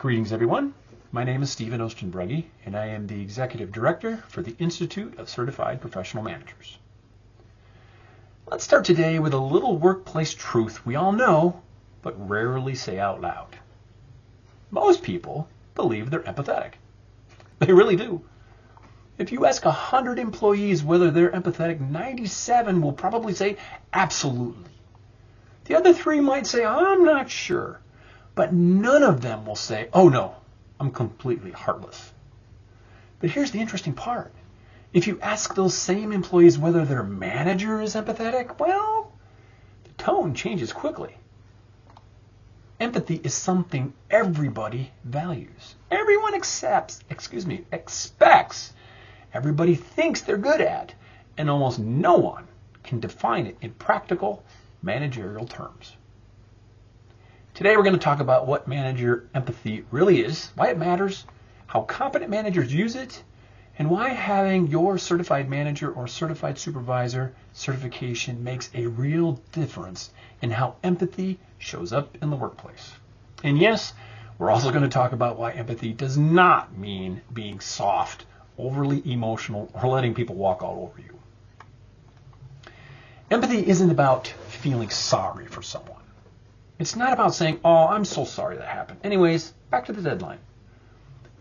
Greetings, everyone. My name is Stephen Ostenbrugge, and I am the Executive Director for the Institute of Certified Professional Managers. Let's start today with a little workplace truth we all know, but rarely say out loud. Most people believe they're empathetic. They really do. If you ask 100 employees whether they're empathetic, 97 will probably say absolutely. The other 3 might say, I'm not sure. But none of them will say, oh no, I'm completely heartless. But here's the interesting part. If you ask those same employees whether their manager is empathetic, well, the tone changes quickly. Empathy is something everybody values. Everyone expects. Everybody thinks they're good at, and almost no one can define it in practical managerial terms. Today we're going to talk about what manager empathy really is, why it matters, how competent managers use it, and why having your certified manager or certified supervisor certification makes a real difference in how empathy shows up in the workplace. And yes, we're also going to talk about why empathy does not mean being soft, overly emotional, or letting people walk all over you. Empathy isn't about feeling sorry for someone. It's not about saying, oh, I'm so sorry that happened. Anyways, back to the deadline.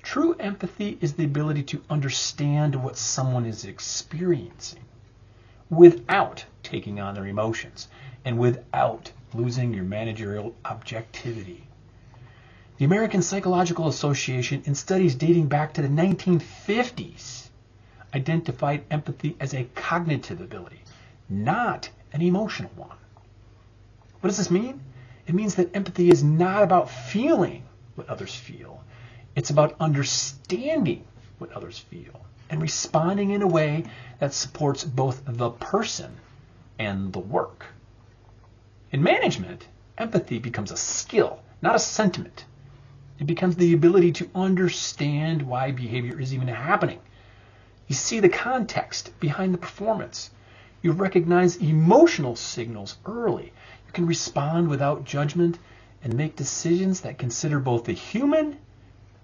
True empathy is the ability to understand what someone is experiencing without taking on their emotions and without losing your managerial objectivity. The American Psychological Association, in studies dating back to the 1950s, identified empathy as a cognitive ability, not an emotional one. What does this mean? It means that empathy is not about feeling what others feel. It's about understanding what others feel and responding in a way that supports both the person and the work. In management, empathy becomes a skill, not a sentiment. It becomes the ability to understand why behavior is even happening. You see the context behind the performance. You recognize emotional signals early. You can respond without judgment and make decisions that consider both the human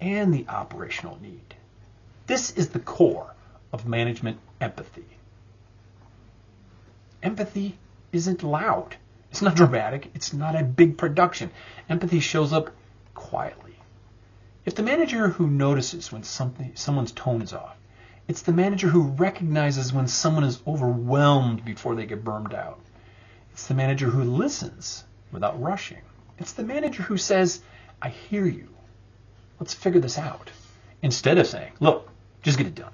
and the operational need. This is the core of management empathy. Empathy isn't loud. It's not dramatic. It's not a big production. Empathy shows up quietly. It's the manager who notices when someone's tone is off. It's the manager who recognizes when someone is overwhelmed before they get burned out. It's the manager who listens without rushing. It's the manager who says, I hear you. Let's figure this out. Instead of saying, look, just get it done.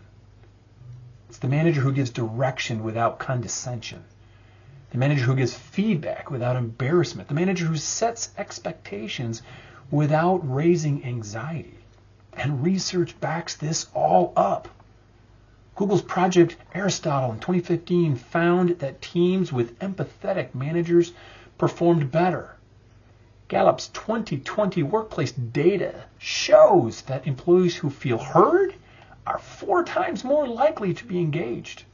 It's the manager who gives direction without condescension. The manager who gives feedback without embarrassment. The manager who sets expectations without raising anxiety. And research backs this all up. Google's Project Aristotle in 2015 found that teams with empathetic managers performed better. Gallup's 2020 workplace data shows that employees who feel heard are 4 times more likely to be engaged.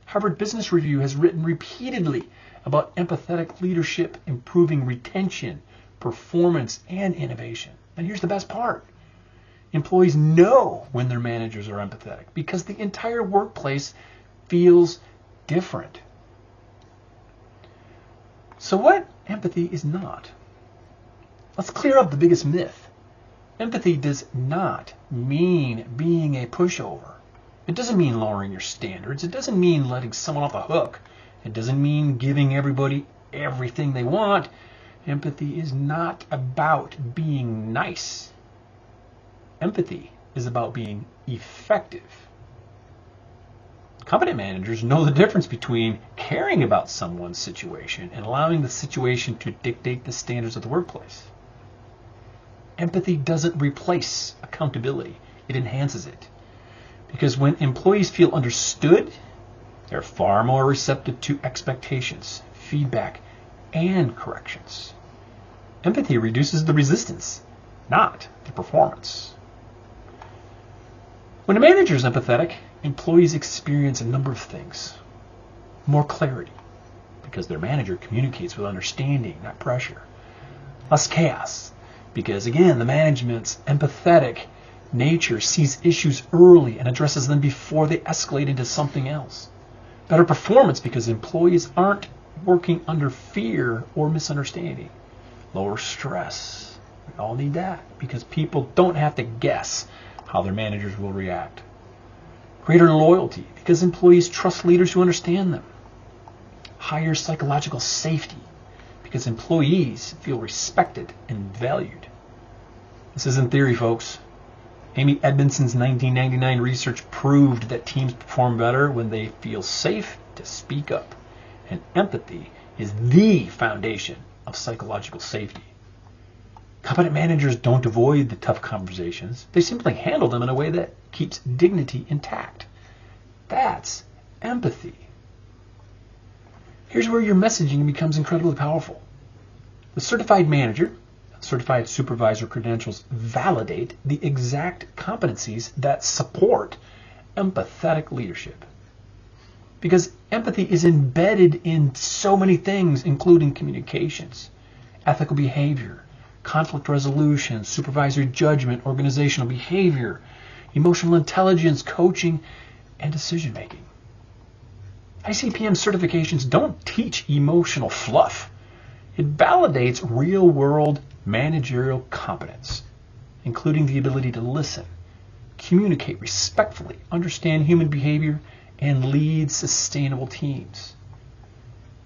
Harvard Business Review has written repeatedly about empathetic leadership improving retention, performance, and innovation. And here's the best part. Employees know when their managers are empathetic because the entire workplace feels different. So what empathy is not? Let's clear up the biggest myth. Empathy does not mean being a pushover. It doesn't mean lowering your standards. It doesn't mean letting someone off the hook. It doesn't mean giving everybody everything they want. Empathy is not about being nice. Empathy is about being effective. Competent managers know the difference between caring about someone's situation and allowing the situation to dictate the standards of the workplace. Empathy doesn't replace accountability. It enhances it. Because when employees feel understood, they're far more receptive to expectations, feedback, and corrections. Empathy reduces the resistance, not the performance. When a manager is empathetic, employees experience a number of things. More clarity, because their manager communicates with understanding, not pressure. Less chaos, Because again, the management's empathetic nature sees issues early and addresses them before they escalate into something else. Better performance because employees aren't working under fear or misunderstanding. Lower stress. We all need that because people don't have to guess how their managers will react. Greater loyalty because employees trust leaders who understand them. Higher psychological safety because employees feel respected and valued. This isn't theory, folks. Amy Edmondson's 1999 research proved that teams perform better when they feel safe to speak up. And empathy is the foundation of psychological safety. Competent managers don't avoid the tough conversations. They simply handle them in a way that keeps dignity intact. That's empathy. Here's where your messaging becomes incredibly powerful. The certified manager, certified supervisor credentials validate the exact competencies that support empathetic leadership. Because empathy is embedded in so many things, including communications, ethical behavior, conflict resolution, supervisory judgment, organizational behavior, emotional intelligence, coaching, and decision making. ICPM certifications don't teach emotional fluff. It validates real-world managerial competence, including the ability to listen, communicate respectfully, understand human behavior, and lead sustainable teams.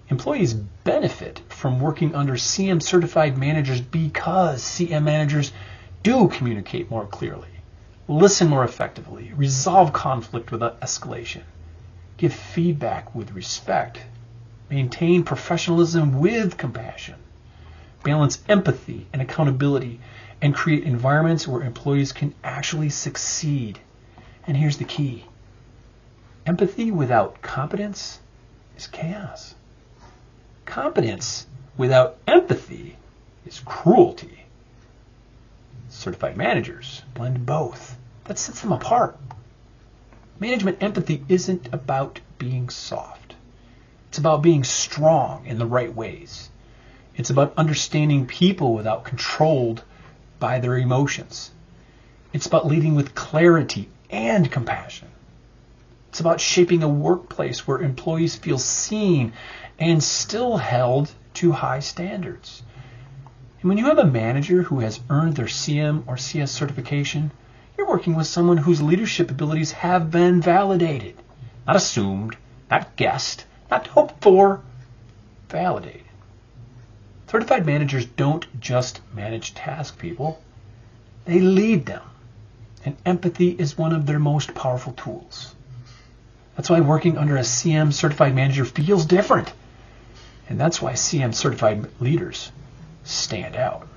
Employees benefit from working under CM certified managers because CM managers do communicate more clearly, listen more effectively, resolve conflict without escalation, give feedback with respect, maintain professionalism with compassion, balance empathy and accountability, and create environments where employees can actually succeed. And here's the key. Empathy without competence is chaos. Competence without empathy is cruelty. Certified managers blend both. That sets them apart. Management empathy isn't about being soft. It's about being strong in the right ways. It's about understanding people without controlled by their emotions. It's about leading with clarity and compassion. It's about shaping a workplace where employees feel seen and still held to high standards. And when you have a manager who has earned their CM or CS certification, you're working with someone whose leadership abilities have been validated, not assumed, not guessed, not hoped for, validated. Certified managers don't just manage task people, they lead them. And empathy is one of their most powerful tools. That's why working under a CM certified manager feels different. And that's why CM certified leaders stand out.